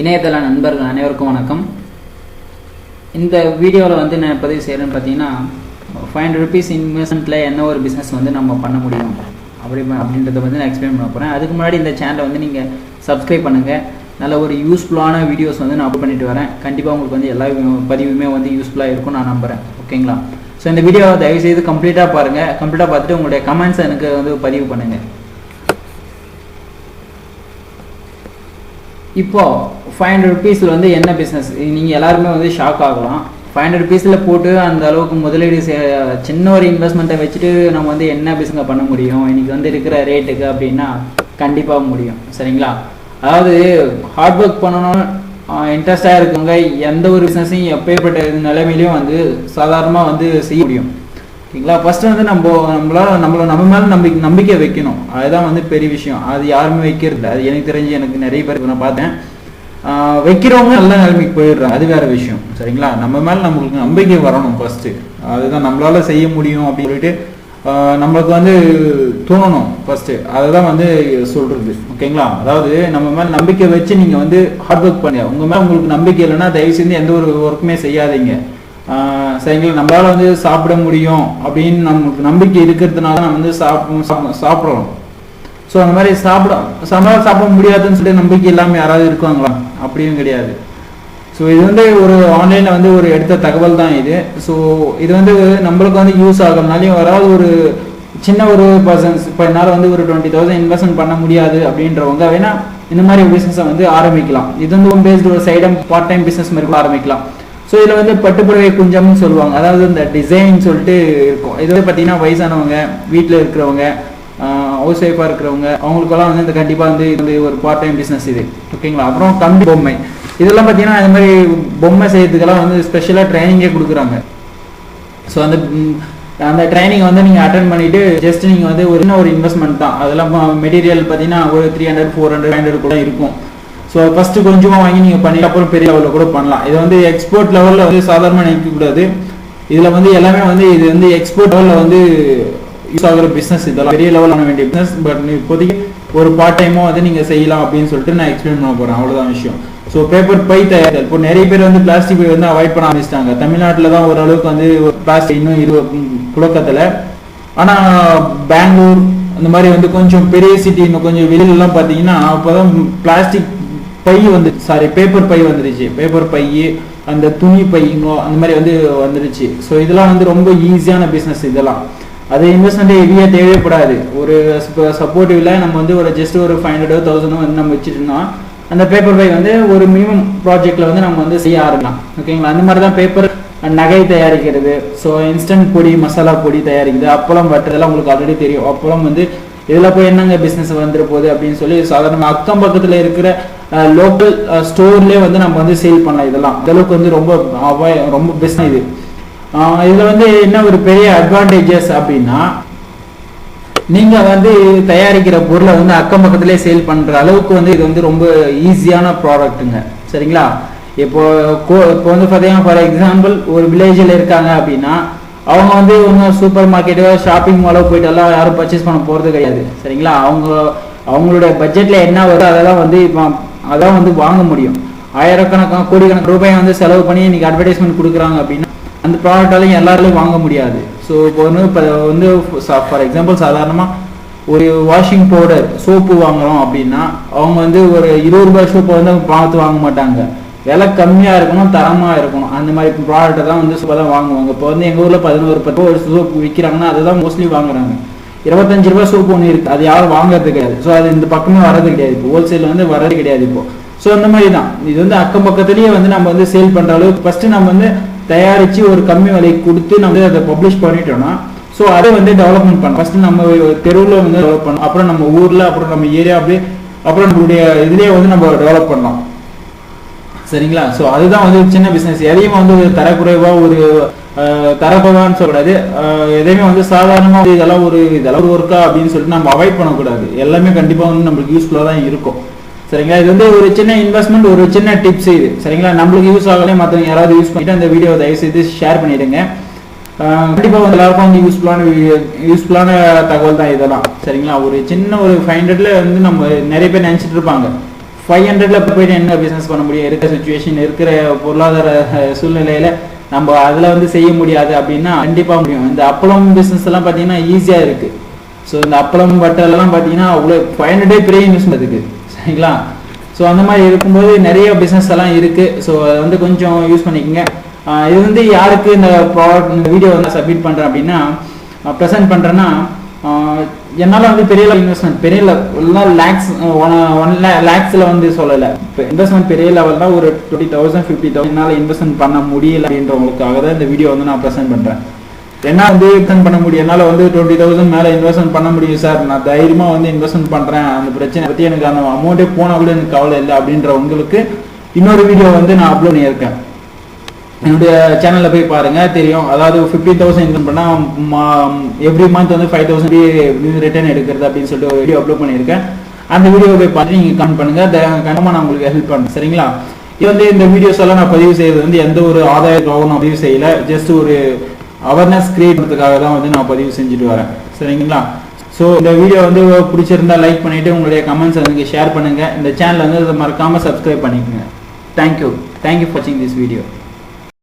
இணையதள நண்பர்கள் அனைவருக்கும் வணக்கம். இந்த வீடியோவில் வந்து நான் பதிவு செய்கிறேன்னு பார்த்தீங்கன்னா, ₹500 இன்வெஸ்ட்மெண்ட்டில் என்ன ஒரு பிஸ்னஸ் வந்து நம்ம பண்ண முடியும் அப்படின்றத வந்து நான் எக்ஸ்பிளைன் பண்ண போகிறேன். அதுக்கு முன்னாடி இந்த சேனலை வந்து நீங்கள் சப்ஸ்கிரைப் பண்ணுங்கள். நல்ல ஒரு யூஸ்ஃபுல்லான வீடியோஸ் வந்து நான் அப்லோட் பண்ணிட்டு வரேன். கண்டிப்பாக உங்களுக்கு வந்து எல்லா பதிவுமே வந்து யூஸ்ஃபுல்லாக இருக்கும் நான் நம்புகிறேன். ஓகேங்களா? ஸோ இந்த வீடியோவை தயவுசெய்து கம்ப்ளீட்டாக பாருங்கள். கம்ப்ளீட்டாக பார்த்துட்டு உங்களுடைய கமெண்ட்ஸ் எனக்கு வந்து பதிவு பண்ணுங்கள். இப்போது ₹500 வந்து என்ன பிஸ்னஸ், நீங்கள் எல்லாருமே வந்து ஷாக் ஆகலாம். ₹500 போட்டு அந்த அளவுக்கு முதலீடு சின்ன ஒரு இன்வெஸ்ட்மெண்ட்டை வச்சுட்டு நம்ம வந்து என்ன பிஸ்னஸ் பண்ண முடியும் இன்றைக்கி வந்து இருக்கிற ரேட்டுக்கு அப்படின்னா கண்டிப்பாக முடியும். சரிங்களா? அதாவது ஹார்ட் ஒர்க் பண்ணணும், இன்ட்ரெஸ்டாக இருக்கவங்க எந்த ஒரு பிஸ்னஸையும் எப்பேற்பட்ட நிலைமையிலையும் வந்து சாதாரணமாக வந்து செய்ய முடியும். ஓகேங்களா? ஃபஸ்ட்டு வந்து நம்ம மேலே நம்பிக்கை வைக்கணும். அதுதான் வந்து பெரிய விஷயம். அது யாருமே வைக்கிறது. அது எனக்கு தெரிஞ்சு எனக்கு நிறைய பேருக்கு நான் பார்த்தேன். வைக்கிறவங்க நல்ல நிலைமைக்கு போயிடுறாங்க, அது வேறு விஷயம். சரிங்களா? நம்ம மேலே நம்மளுக்கு நம்பிக்கை வரணும் ஃபஸ்ட்டு. அதுதான் நம்மளால செய்ய முடியும் அப்படின்னு சொல்லிட்டு நம்மளுக்கு வந்து தோணணும் ஃபஸ்ட்டு. அதுதான் வந்து சொல்கிறது. ஓகேங்களா? அதாவது நம்ம மேலே நம்பிக்கை வச்சு நீங்கள் வந்து ஹார்ட் ஒர்க் பண்ணுங்க. உங்கள் மேலே உங்களுக்கு நம்பிக்கை இல்லைன்னா தயவு செஞ்சு எந்த ஒரு ஒர்க்குமே செய்யாதீங்க. சரிங்களா? நம்மளால வந்து சாப்பிட முடியும் அப்படின்னு நமக்கு நம்பிக்கை இருக்கிறதுனால நம்ம வந்து சாப்பிட்றோம். ஸோ அந்த மாதிரி சாப்பிட முடியாதுன்னு சொல்லிட்டு நம்பிக்கை இல்லாமல் யாராவது இருக்காங்களா? அப்படியும் கிடையாது. ஸோ இது வந்து ஒரு ஆன்லைனில் வந்து ஒரு எடுத்த தகவல் தான் இது. ஸோ இது வந்து நம்மளுக்கு வந்து யூஸ் ஆகிறதுனாலையும் வராது. ஒரு சின்ன ஒரு பர்சன்ஸ் இப்போ என்னால் வந்து ஒரு 20,000 இன்வெஸ்ட்மெண்ட் பண்ண முடியாது அப்படின்றவங்க வேணா இந்த மாதிரி பிஸ்னஸை வந்து ஆரம்பிக்கலாம். இது வந்து ஹோம் பேஸ்டு ஒரு சைடம் பார்ட் டைம் பிஸ்னஸ் மாதிரி கூட ஆரம்பிக்கலாம். ஸோ இதில் வந்து பட்டுப்புடவை குஞ்சம்னு சொல்லுவாங்க. அதாவது இந்த டிசைன் சொல்லிட்டு இருக்கும். இது வந்து பார்த்தீங்கன்னா வயசானவங்க, வீட்டில் இருக்கிறவங்க, ஹவுஸ் ஒய்ஃபாக இருக்கிறவங்க, அவங்களுக்கெல்லாம் வந்து இந்த கண்டிப்பாக வந்து இது வந்து ஒரு பார்ட் டைம் பிஸ்னஸ் இது. ஓகேங்களா? அப்புறம் கம்பி பொம்மை, இதெல்லாம் பார்த்தீங்கன்னா இந்த மாதிரி பொம்மை செய்யறதுக்கெல்லாம் வந்து ஸ்பெஷலாக ட்ரைனிங்கே கொடுக்குறாங்க. ஸோ அந்த ட்ரைனிங் வந்து நீங்கள் அட்டன் பண்ணிவிட்டு ஜஸ்ட் நீங்கள் வந்து ஒரு இன்வெஸ்ட்மெண்ட் தான். அதெல்லாம் மெட்டீரியல் பார்த்தீங்கன்னா ஒரு 300, 400, 500 கூட இருக்கும். ஸோ ஃபஸ்ட்டு கொஞ்சமாக வாங்கி நீங்கள் பண்ணிட்டு அப்புறம் பெரிய லெவலில் கூட பண்ணலாம். இது வந்து எக்ஸ்போர்ட் லெவலில் வந்து சாதாரணமாக நினைக்கக்கூடாது. இதில் வந்து எல்லாமே வந்து இது வந்து எக்ஸ்போர்ட் லெவலில் வந்து யூஸ் ஆகிற பிஸ்னஸ். இதெல்லாம் பெரிய லெவல் ஆன வேண்டிய பிஸ்னஸ். பட் இப்போதைக்கு ஒரு பார்ட் டைமாக வந்து நீங்கள் செய்யலாம் அப்படின்னு சொல்லிட்டு நான் எக்ஸ்பிளைன் பண்ண போகிறேன். அவ்வளோதான் விஷயம். ஸோ பேப்பர் பை தயாரித்தல். இப்போ நிறைய பேர் வந்து பிளாஸ்டிக் பை வந்து அவாய்ட் பண்ண ஆரம்பிச்சிட்டாங்க. தமிழ்நாட்டில் தான் ஓரளவுக்கு வந்து பிளாஸ்டிக் இன்னும் புழக்கத்தில். ஆனால் பெங்களூர் அந்த மாதிரி வந்து கொஞ்சம் பெரிய சிட்டி, இன்னும் கொஞ்சம் வெளியிலலாம் பார்த்தீங்கன்னா அப்போ தான் பிளாஸ்டிக் பை வந்து பேப்பர் பை வந்துருச்சு. பேப்பர் பை, அந்த துணி பையோ அந்த மாதிரி வந்து வந்துருச்சு. ஸோ இதெல்லாம் வந்து ரொம்ப ஈஸியான பிஸ்னஸ். இதெல்லாம் அது இன்வெஸ்ட்மெண்ட்டே ஹெவியாக தேவைப்படாது. ஒரு சப்போர்ட்டிவில் நம்ம வந்து ஒரு ஜஸ்ட் ஒரு 500, 1000 வந்து நம்ம வச்சுட்டோம்னா அந்த பேப்பர் பை வந்து ஒரு மினிமம் ப்ராஜெக்டில் வந்து நம்ம வந்து செய்ய ஆரம்பிக்கலாம். ஓகேங்களா? அந்த மாதிரி தான் பேப்பர் நகை தயாரிக்கிறது. ஸோ இன்ஸ்டன்ட் பொடி, மசாலா பொடி தயாரிக்கிறது, அப்பளம் வட்டுறதெல்லாம் உங்களுக்கு ஆல்ரெடி தெரியும். அப்பளம் வந்து இதில் போய் என்னங்க பிஸ்னஸ் வந்துட போகுது அப்படின்னு சொல்லி சாதாரண அக்கம் பக்கத்தில் இருக்கிற லோக்கல் ஸ்டோர்லேயே வந்து நம்ம வந்து சேல் பண்ணலாம். இதெல்லாம் அந்தளவுக்கு வந்து ரொம்ப பிஸ்னஸ் இது. இதில் வந்து என்ன ஒரு பெரிய அட்வான்டேஜஸ் அப்படின்னா, நீங்கள் வந்து தயாரிக்கிற பொருளை வந்து அக்கம் பக்கத்திலே சேல் பண்ணுற அளவுக்கு வந்து இது வந்து ரொம்ப ஈஸியான ப்ராடக்ட்டுங்க. சரிங்களா? இப்போ வந்து பார்த்தீங்கன்னா ஃபார் எக்ஸாம்பிள் ஒரு வில்லேஜில் இருக்காங்க அப்படின்னா அவங்க வந்து ஒன்றும் சூப்பர் மார்க்கெட்டோ ஷாப்பிங் மாலோ போயிட்டு எல்லாம் யாரும் பர்ச்சேஸ் பண்ண போகிறது கிடையாது. சரிங்களா? அவங்களுடைய பட்ஜெட்டில் என்ன வருதோ அதான் வந்து வாங்க முடியும். ஆயிரக்கணக்கான கோடிக்கணக்கான ரூபாயை வந்து செலவு பண்ணி இன்றைக்கி அட்வர்டைஸ்மெண்ட் கொடுக்குறாங்க அப்படின்னா அந்த ப்ராடக்டாலையும் எல்லாராலையும் வாங்க முடியாது. ஸோ இப்போ வந்து ஃபார் எக்ஸாம்பிள் சாதாரணமாக ஒரு வாஷிங் பவுடர் சோப்பு வாங்குகிறோம் அப்படின்னா அவங்க வந்து ஒரு ₹20 சோப்பை வந்து பார்த்து வாங்க மாட்டாங்க. விலை கம்மியாக இருக்கணும், தரமாக இருக்கணும். அந்த மாதிரி ப்ராடக்ட்டை தான் வந்து சோப்பை தான் வாங்குவாங்க. இப்போ வந்து எங்கள் ஊரில் 11-10 சோப்பு விற்கிறாங்கன்னா அதை தான் மோஸ்ட்லி வாங்குறாங்க. ₹25 சோப்பு ஒன்று இருக்குது, அது யாரும் வாங்குறது கிடையாது. ஸோ அது இந்த பக்கமே வரது கிடையாது. இப்போ ஹோல்சேலில் வந்து வரது கிடையாது இப்போ. ஸோ அந்த மாதிரி தான் இது வந்து அக்கம் பக்கத்துலேயே வந்து நம்ம வந்து சேல் பண்ணுற அளவுக்கு ஃபஸ்ட்டு நம்ம வந்து தயாரித்து ஒரு கம்மி விலைக்கு கொடுத்து நம்ம அதை பப்ளிஷ் பண்ணிட்டோம்னா ஸோ அதை வந்து டெவலப்மெண்ட் பண்ணலாம். ஃபஸ்ட்டு நம்ம தெருவில் வந்து டெவலப் பண்ணலாம், அப்புறம் நம்ம ஊரில், அப்புறம் நம்ம ஏரியா, அப்புறம் நம்மளுடைய இதுலேயே வந்து நம்ம டெவலப் பண்ணலாம். சரிங்களா? ஸோ அதுதான் வந்து சின்ன பிஸ்னஸ். எதையும் வந்து ஒரு தரக்குறைவான்னு சொல்லக்கூடாது. எதையுமே வந்து சாதாரணமாக இதெல்லாம் ஒரு ஒர்க்கா அப்படின்னு சொல்லிட்டு நம்ம அவாய்ட் பண்ணக்கூடாது. எல்லாமே கண்டிப்பாக வந்து நம்மளுக்கு யூஸ்ஃபுல்லாக தான் இருக்கும். சரிங்களா? இது வந்து ஒரு சின்ன இன்வெஸ்ட்மெண்ட், ஒரு சின்ன டிப்ஸ் இது. சரிங்களா? நம்மளுக்கு யூஸ் ஆகலே மற்றவங்க யாராவது யூஸ் பண்ணிட்டு அந்த வீடியோ தயவுசெய்து ஷேர் பண்ணிவிடுங்க. கண்டிப்பாக வந்து எல்லாருக்கும் வந்து யூஸ்ஃபுல்லான தகவல் தான் இதெல்லாம். சரிங்களா? ஒரு சின்ன ஒரு 500ல் வந்து நம்ம நிறைய பேர் நினச்சிட்டு இருப்பாங்க 500ல போயிட்டு என்ன பிசினஸ் பண்ண முடியும், இருக்கிற சுச்சுவேஷன் இருக்கிற பொருளாதார சூழ்நிலையில நம்ம அதுல வந்து செய்ய முடியாது அப்படின்னா கண்டிப்பா முடியும். இந்த அப்பளம் பிசினஸ் எல்லாம் பாத்தீங்கன்னா ஈஸியா இருக்கு. ஸோ இந்த அப்பளம் பட்டல் எல்லாம் பாத்தீங்கன்னா அவ்வளோ 500 பெரிய இன்வெஸ்ட்மெண்ட் இருக்கு, சரிங்களா? ஸோ அந்த மாதிரி இருக்கும்போது நிறைய பிசினஸ் எல்லாம் இருக்கு. ஸோ அதை வந்து கொஞ்சம் யூஸ் பண்ணிக்கோங்க. இது வந்து யாருக்கு இந்த ப்ராடக்ட் இந்த வீடியோ வந்து சப்மிட் பண்றேன் அப்படின்னா ப்ரெசென்ட் பண்றேன்னா என்னால் வந்து பெரிய இன்வெஸ்ட்மெண்ட் பெரிய லேக்ஸ் 1 lakhsல வந்து சொல்லலை. இப்போ இன்வெஸ்ட்மெண்ட் பெரிய லெவல்னா ஒரு 20,000 50,000 என்னால் இன்வெஸ்ட்மெண்ட் பண்ண முடியல அப்படின்றவங்களுக்காக தான் இந்த வீடியோ வந்து நான் ப்ரெசென்ட் பண்ணுறேன். என்ன வந்து இன்வெஸ்ட் பண்ண முடியும், என்னால் வந்து 20,000 மேலே இன்வெஸ்ட்மெண்ட் பண்ண முடியும் சார், நான் தைரியமாக வந்து இன்வெஸ்ட்மெண்ட் பண்ணுறேன், அந்த பிரச்சனை பற்றி எனக்கு அந்த அமௌண்ட்டே போனால் கூட எனக்கு கவலை இல்லை அப்படின்றவங்களுக்கு இன்னொரு வீடியோ வந்து நான் அப்லோட் பண்ணியிருக்கேன். என்னுடைய சேனலில் போய் பாருங்க தெரியும். அதாவது 50,000 இன்கம் பண்ணால் எவ்ரி மந்த் வந்து 5,000 ரிட்டர்ன் எடுக்கிறது அப்படின்னு சொல்லிட்டு ஒரு வீடியோ அப்லோட் பண்ணியிருக்கேன். அந்த வீடியோ போய் பார்த்து நீங்கள் கமெண்ட் பண்ணுங்க, கண்டிப்பாக நான் உங்களுக்கு ஹெல்ப் பண்ணுறேன், சரிங்களா? இது வந்து இந்த வீடியோஸ் எல்லாம் நான் பதிவு செய்யறது வந்து எந்த ஒரு ஆதாயத்துக்காகவும் நான் பதிவு செய்யலை, ஜஸ்ட் ஒரு அவேர்னஸ் கிரியேட் பண்ணுறதுக்காக தான் வந்து நான் பதிவு செஞ்சுட்டு வரேன், சரிங்களா? ஸோ இந்த வீடியோ வந்து பிடிச்சிருந்தா லைக் பண்ணிவிட்டு உங்களுடைய கமெண்ட்ஸ் எனக்கு ஷேர் பண்ணுங்கள். இந்த சேனலை வந்து மறக்காமல் சப்ஸ்கிரைப் பண்ணிக்கோங்க. தேங்க்யூ ஃபார் வாட்சிங் திஸ் வீடியோ.